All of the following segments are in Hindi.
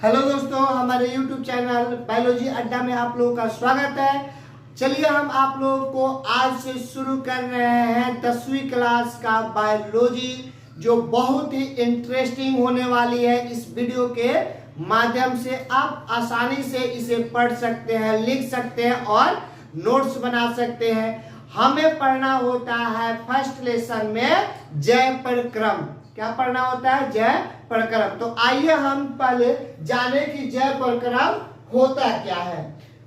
हेलो दोस्तों, हमारे YouTube चैनल बायोलॉजी अड्डा में आप लोगों का स्वागत है। चलिए हम आप लोगों को आज से शुरू कर रहे हैं 10वीं क्लास का बायोलॉजी, जो बहुत ही इंटरेस्टिंग होने वाली है। इस वीडियो के माध्यम से आप आसानी से इसे पढ़ सकते हैं, लिख सकते हैं और नोट्स बना सकते हैं। हमें पढ़ना होता है फर्स्ट लेसन में जय परक्रम। क्या पढ़ना होता है? जय परक्रम। तो आइए हम पहले जाने कि जय परक्रम होता क्या है।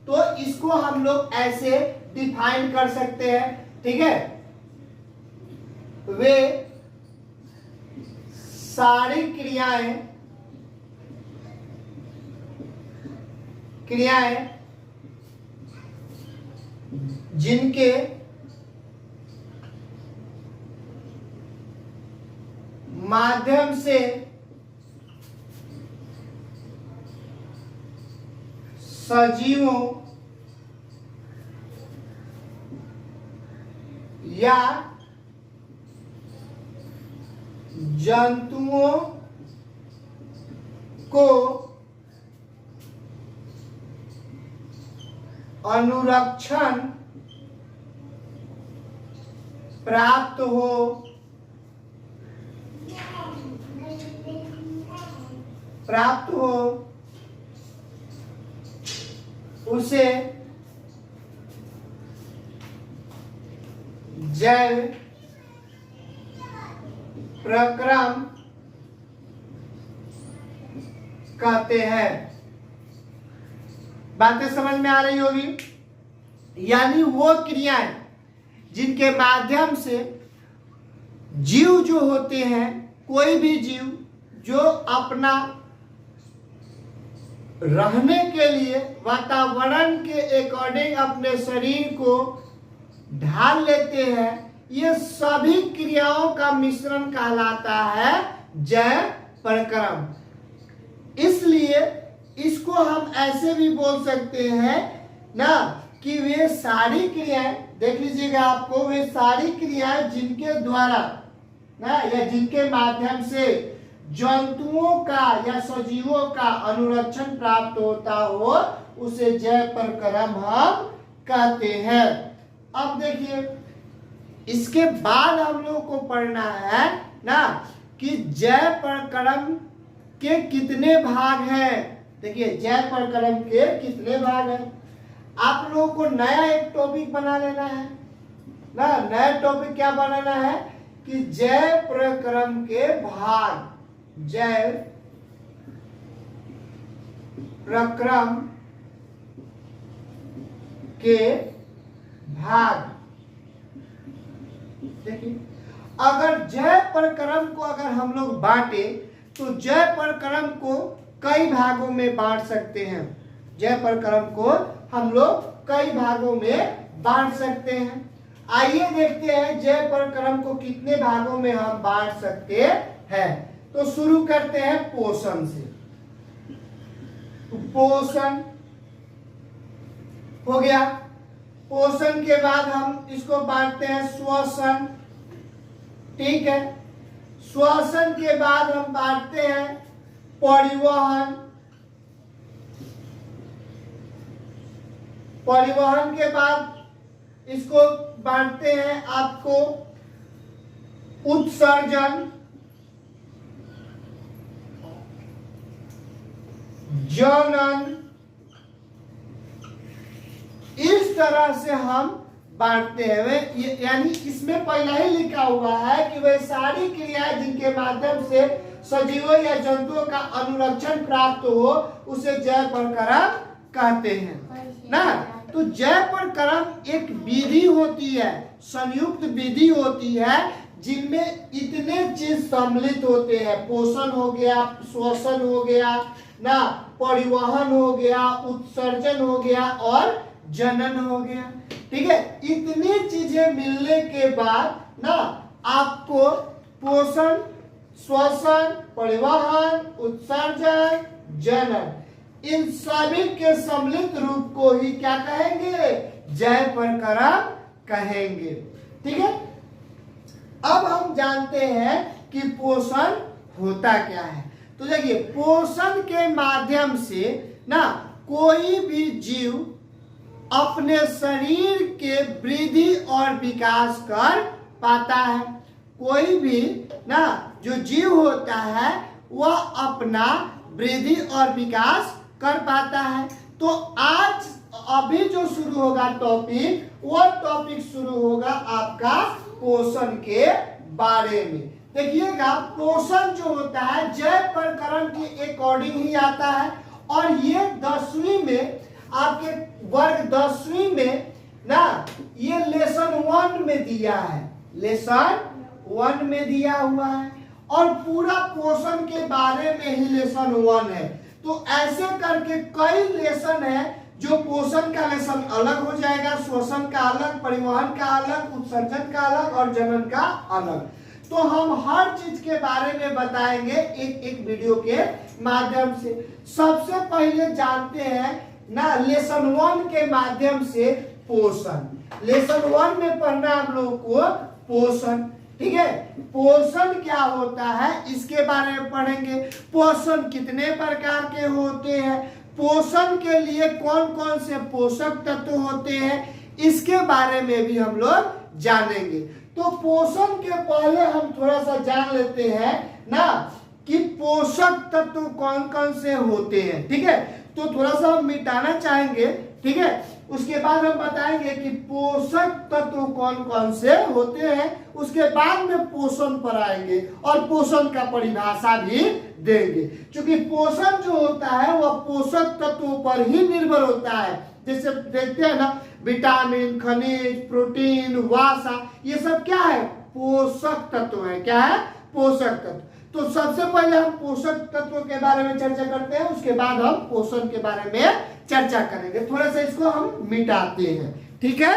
तो इसको हम लोग ऐसे डिफाइन कर सकते हैं, ठीक है। वे सारी क्रियाएं जिनके माध्यम से सजीवों या जंतुओं को अनुरक्षण प्राप्त हो, उसे जैव प्रक्रम कहते हैं। बातें समझ में आ रही होगी। यानी वो क्रियाएं जिनके माध्यम से जीव जो होते हैं, कोई भी जीव जो अपना रहने के लिए वातावरण के अकॉर्डिंग अपने शरीर को ढाल लेते हैं, ये सभी क्रियाओं का मिश्रण कहलाता है जय परक्रम। इसलिए इसको हम ऐसे भी बोल सकते हैं ना कि वे सारी क्रियाएं, देख लीजिएगा आपको, वे सारी क्रियाएं जिनके द्वारा ना या जिनके माध्यम से जंतुओं का या सजीवों का अनुरक्षण प्राप्त होता हो, उसे जय परक्रम हम कहते हैं। अब देखिए, इसके बाद हम लोग को पढ़ना है ना कि जय परक्रम के कितने भाग हैं। देखिए, जय परक्रम के कितने भाग हैं। आप लोगों को नया एक टॉपिक बना लेना है ना। नया टॉपिक क्या बनाना है कि जय परक्रम के भाग, जय प्रक्रम के भाग। देखिए, अगर जय परक्रम को अगर हम लोग बांटे तो जय परक्रम को कई भागों में बांट सकते हैं। जय परक्रम को हम लोग कई भागों में बांट सकते हैं। आइए देखते हैं जय परक्रम को कितने भागों में हम बांट सकते हैं। तो शुरू करते हैं पोषण से। पोषण हो गया। पोषण के बाद हम इसको बांटते हैं श्वसन, ठीक है। श्वसन के बाद हम बांटते हैं परिवहन। परिवहन के बाद इसको बांटते हैं आपको उत्सर्जन, जनन। इस तरह से हम बांटते हैं। यानी इसमें पहले ही लिखा हुआ है कि वे सारी क्रियाएं जिनके माध्यम से सजीवों या जंतुओं का अनुरक्षण प्राप्त हो, उसे जय परक्रम कहते हैं ना। तो जय परक्रम एक विधि होती है, संयुक्त विधि होती है, जिनमें इतने चीज सम्मिलित होते हैं। पोषण हो गया, श्वसन हो गया ना, परिवहन हो गया, उत्सर्जन हो गया और जनन हो गया, ठीक है। इतनी चीजें मिलने के बाद ना आपको पोषण, श्वसन, परिवहन, उत्सर्जन, जनन, इन सभी के सम्मिलित रूप को ही क्या कहेंगे? जय परक्रम कहेंगे, ठीक है। अब हम जानते हैं कि पोषण होता क्या है। तो देखिए पोषण के माध्यम से ना कोई भी जीव अपने शरीर के वृद्धि और विकास कर पाता है। कोई भी ना जो जीव होता है वह अपना वृद्धि और विकास कर पाता है। तो आज अभी जो शुरू होगा टॉपिक, वह टॉपिक शुरू होगा आपका पोषण के बारे में। देखिएगा पोषण जो होता है जय प्रकरण के अकॉर्डिंग ही आता है और ये 10वीं में आपके वर्ग 10वीं में ना ये लेसन 1 में दिया है, लेसन 1 में दिया हुआ है और पूरा पोषण के बारे में ही लेसन 1 है। तो ऐसे करके कई लेसन है जो पोषण का लेसन अलग हो जाएगा, श्वसन का अलग, परिवहन का अलग, उत्सर्जन का अलग और जनन का अलग। तो हम हर चीज के बारे में बताएंगे एक एक वीडियो के माध्यम से। सबसे पहले जानते हैं ना लेसन 1 के माध्यम से पोषण। लेसन 1 में पढ़ना हम लोगों को पोषण, ठीक है। पोषण क्या होता है इसके बारे में पढ़ेंगे। पोषण कितने प्रकार के होते हैं, पोषण के लिए कौन कौन से पोषक तत्व होते हैं, इसके बारे में भी हम लोग जानेंगे। तो पोषण के पहले हम थोड़ा सा जान लेते हैं ना कि पोषक तत्व कौन कौन से होते हैं, ठीक है। तो थोड़ा सा हम मिटाना चाहेंगे, ठीक है। उसके बाद हम बताएंगे कि पोषक तत्व कौन कौन से होते हैं, उसके बाद में पोषण पर आएंगे और पोषण का परिभाषा भी देंगे। क्योंकि पोषण जो होता है वह पोषक तत्वों पर ही निर्भर होता है। जैसे देखते हैं ना विटामिन, खनिज, प्रोटीन, वसा, ये सब क्या है, पोषक तत्व है। क्या है, पोषक तत्व। तो सबसे पहले हम पोषक तत्वों के बारे में चर्चा करते हैं, उसके बाद हम पोषण के बारे में चर्चा करेंगे। थोड़ा सा इसको हम मिटाते हैं, ठीक है।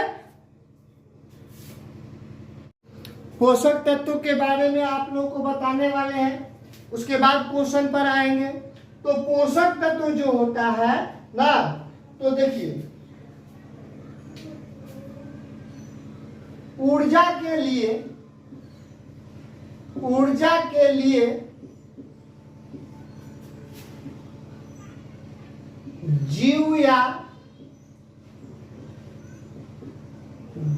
पोषक तत्वों के बारे में आप लोगों को बताने वाले हैं, उसके बाद पोषण पर आएंगे। तो पोषक तत्व जो होता है ना, तो देखिए ऊर्जा के लिए जीव या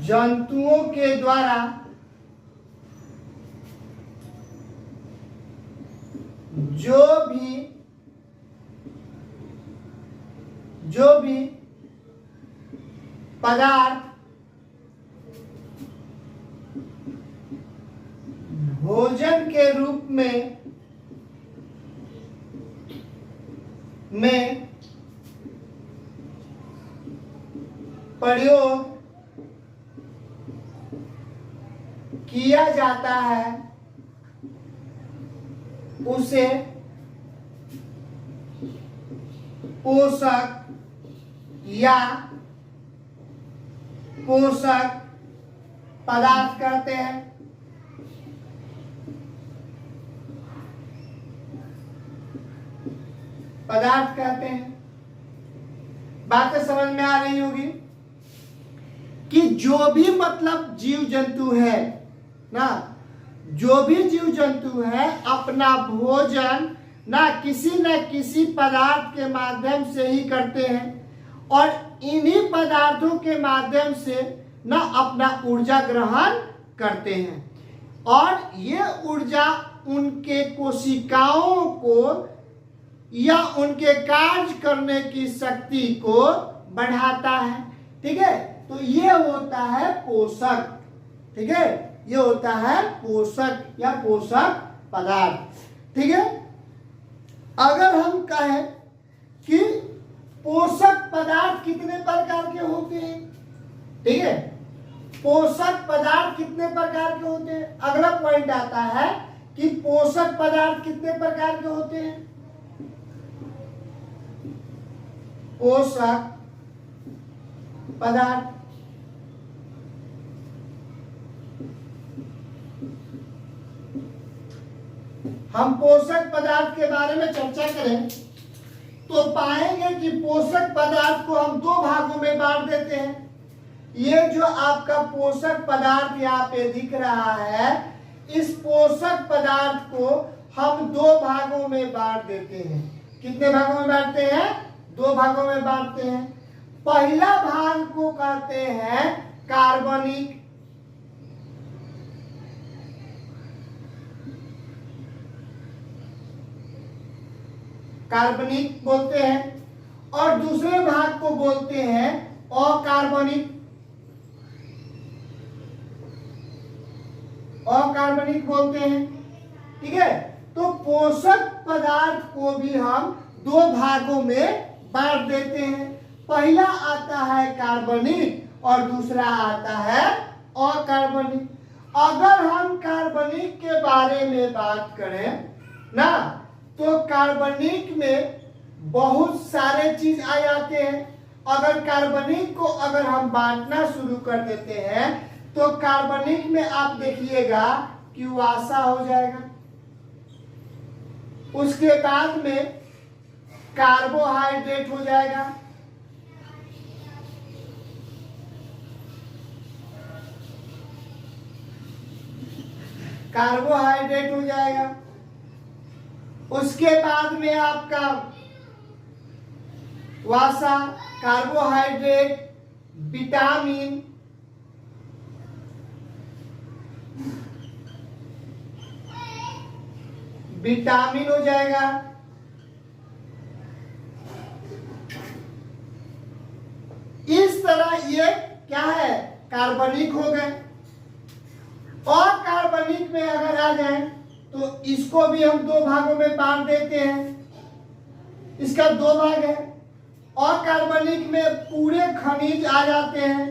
जंतुओं के द्वारा जो भी पदार्थ भोजन के रूप में प्रयोग किया जाता है उसे पोषक या पोषक पदार्थ कहते हैं। पदार्थ कहते हैं। बातें समझ में आ रही होगी कि जो भी मतलब जीव जंतु है ना, जो भी जीव जंतु है अपना भोजन ना किसी पदार्थ के माध्यम से ही करते हैं और इन्हीं पदार्थों के माध्यम से ना अपना ऊर्जा ग्रहण करते हैं और ये ऊर्जा उनके कोशिकाओं को या उनके कार्य करने की शक्ति को बढ़ाता है, ठीक है। तो ये होता है पोषक, ठीक है, ये होता है पोषक या पोषक पदार्थ, ठीक है। अगर हम कहें कि पोषक पदार्थ कितने प्रकार के होते हैं, ठीक है, पोषक पदार्थ कितने प्रकार के होते हैं, अगला पॉइंट आता है कि पोषक पदार्थ कितने प्रकार के होते हैं। पोषक पदार्थ हम पोषक पदार्थ के बारे में चर्चा करें तो पाएंगे कि पोषक पदार्थ को हम दो भागों में बांट देते हैं। ये जो आपका पोषक पदार्थ यहाँ पे दिख रहा है, इस पोषक पदार्थ को हम दो भागों में बांट देते हैं। कितने भागों में बांटते हैं? दो भागों में बांटते हैं। पहला भाग को कहते हैं कार्बनिक, कार्बनिक बोलते हैं, और दूसरे भाग को बोलते हैं अकार्बनिक, अकार्बनिक बोलते हैं। ठीक है, तो पोषक पदार्थ को भी हम दो भागों में बांट देते हैं। पहला आता है कार्बनिक और दूसरा आता है अकार्बनिक। अगर हम कार्बनिक के बारे में बात करें ना, तो कार्बनिक में बहुत सारे चीज आ जाते हैं। अगर कार्बनिक को अगर हम बांटना शुरू कर देते हैं तो कार्बनिक में आप देखिएगा कि वासा हो जाएगा। उसके बाद में कार्बोहाइड्रेट हो जाएगा, कार्बोहाइड्रेट हो जाएगा। उसके बाद में आपका वासा, कार्बोहाइड्रेट, विटामिन, विटामिन हो जाएगा। इस तरह ये क्या है? कार्बनिक हो गए। और कार्बनिक में अगर आ जाए तो इसको भी हम दो भागों में बांट देते हैं। इसका दो भाग है। और कार्बनिक में पूरे खनिज आ जाते हैं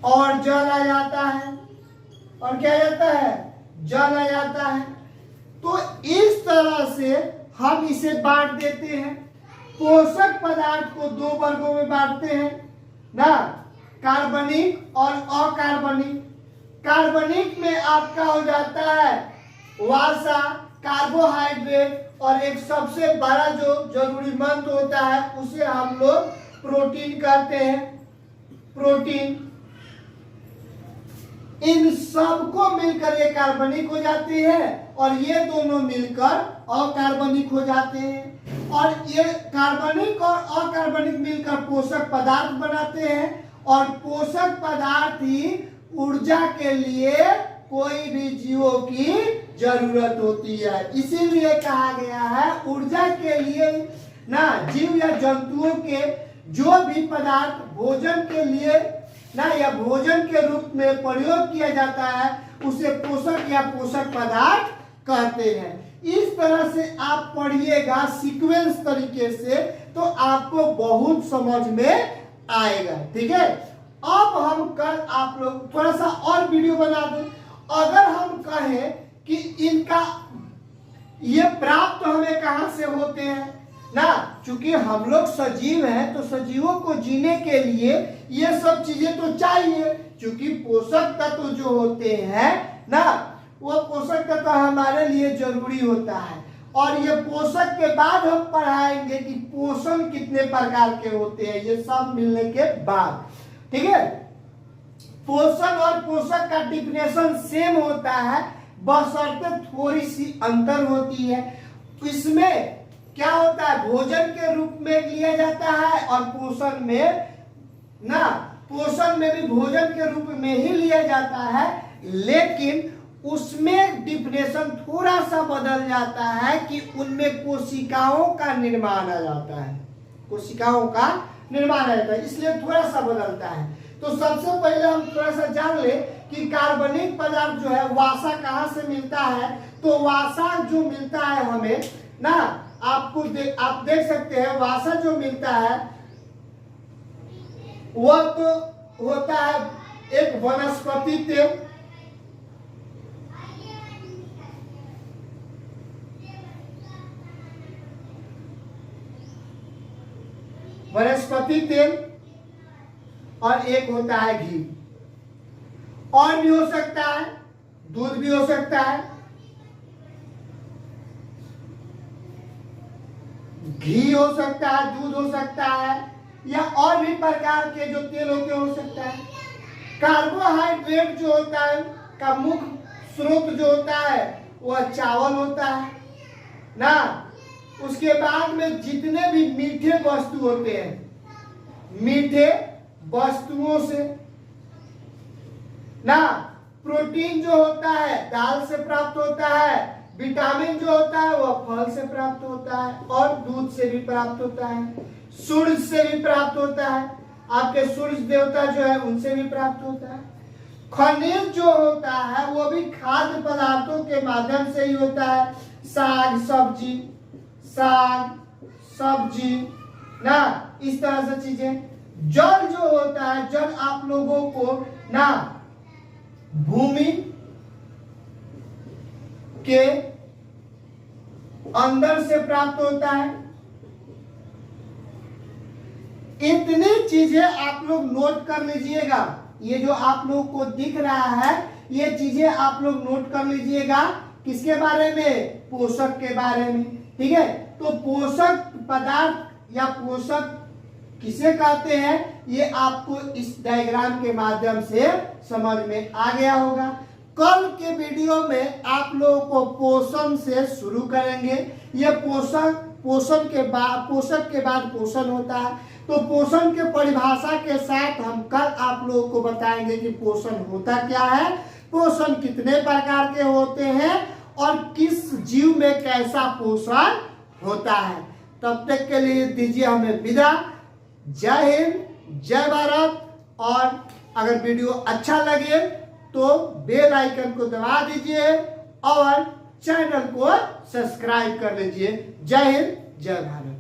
और जल आ जाता है। और क्या आ जाता है? जल आ जाता है। तो इस तरह से हम इसे बांट देते हैं। पोषक पदार्थ को दो वर्गों में बांटते हैं ना, कार्बनिक और अकार्बनिक। कार्बनिक में आपका हो जाता है वासा, कार्बोहाइड्रेट, और एक सबसे बड़ा जो जरूरीमंद होता है उसे हम लोग प्रोटीन कहते हैं, प्रोटीन। इन सबको मिलकर ये कार्बनिक हो जाती है और ये दोनों मिलकर अकार्बनिक हो जाते हैं। और ये कार्बनिक और अकार्बनिक मिलकर पोषक पदार्थ बनाते हैं। और पोषक पदार्थ ही ऊर्जा के लिए कोई भी जीवों की जरूरत होती है। इसीलिए कहा गया है ऊर्जा के लिए ना, जीव या जंतुओं के जो भी पदार्थ भोजन के लिए ना या भोजन के रूप में प्रयोग किया जाता है उसे पोषक या पोषक पदार्थ कहते हैं। इस तरह से आप पढ़िएगा सीक्वेंस तरीके से तो आपको बहुत समझ में आएगा। ठीक है, अब हम कल आप लोग थोड़ा सा और वीडियो बना दें। अगर हम कहें कि इनका ये प्राप्त हमें कहां से होते हैं ना, चूंकि हम लोग सजीव हैं तो सजीवों को जीने के लिए ये सब चीजें तो चाहिए। चूंकि पोषक तत्व जो होते हैं ना, वो पोषक तत्व हमारे लिए जरूरी होता है। और ये पोषक के बाद हम पढ़ाएंगे कि पोषण कितने प्रकार के होते हैं, ये सब मिलने के बाद। ठीक है, पोषण और पोषक का डिफिनेशन सेम होता है, बशर्ते थोड़ी सी अंतर होती है। इसमें क्या होता है? भोजन के रूप में लिया जाता है और पोषण में ना, पोषण में भी भोजन के रूप में ही लिया जाता है, लेकिन उसमें डिफिनेशन थोड़ा सा बदल जाता है कि उनमें कोशिकाओं का निर्माण आ जाता है, कोशिकाओं का निर्माण आ जाता है, इसलिए थोड़ा सा बदलता है। तो सबसे पहले हम थोड़ा सा जान ले कि कार्बनिक पदार्थ जो है वासा कहाँ से मिलता है। तो वासा जो मिलता है हमें ना, आपको आप देख सकते हैं वासा जो मिलता है वह तो होता है एक वनस्पति तेल, वनस्पति तेल, और एक होता है घी। और भी हो सकता है, दूध भी हो सकता है, घी हो सकता है, दूध हो सकता है, या और भी प्रकार के जो तेल होते हो सकता है। कार्बोहाइड्रेट जो होता है का मुख्य स्रोत जो होता है वह चावल होता है ना। उसके बाद में जितने भी मीठे वस्तु होते हैं, मीठे वस्तुओं से ना, प्रोटीन जो होता है दाल से प्राप्त होता है, विटामिन जो होता है वह फल से प्राप्त होता है और दूध से भी प्राप्त होता है, सूरज से भी प्राप्त होता है, आपके सूरज देवता जो है उनसे भी प्राप्त होता है। खनिज जो होता है वो भी खाद्य पदार्थों के माध्यम से ही होता है, साग सब्जी ना, इस तरह से चीजें। जल जो होता है, जल आप लोगों को ना भूमि के अंदर से प्राप्त होता है। इतनी चीजें आप लोग नोट कर लीजिएगा। ये जो आप लोगों को दिख रहा है ये चीजें आप लोग नोट कर लीजिएगा। किसके बारे में? पोषक के बारे में। ठीक है, तो पोषक पदार्थ या पोषक किसे कहते हैं ये आपको इस डायग्राम के माध्यम से समझ में आ गया होगा। कल के वीडियो में आप लोगों को पोषण से शुरू करेंगे। ये पोषण के बाद पोषण होता है। तो पोषण के परिभाषा के साथ हम कल आप लोगों को बताएंगे कि पोषण होता क्या है, पोषण कितने प्रकार के होते हैं और किस जीव में कैसा पोषण होता है। तब तक के लिए दीजिए हमें विदा। जय हिंद, जय भारत। और अगर वीडियो अच्छा लगे तो बेल आइकन को दबा दीजिए और चैनल को सब्सक्राइब कर लीजिए। जय हिंद, जय भारत।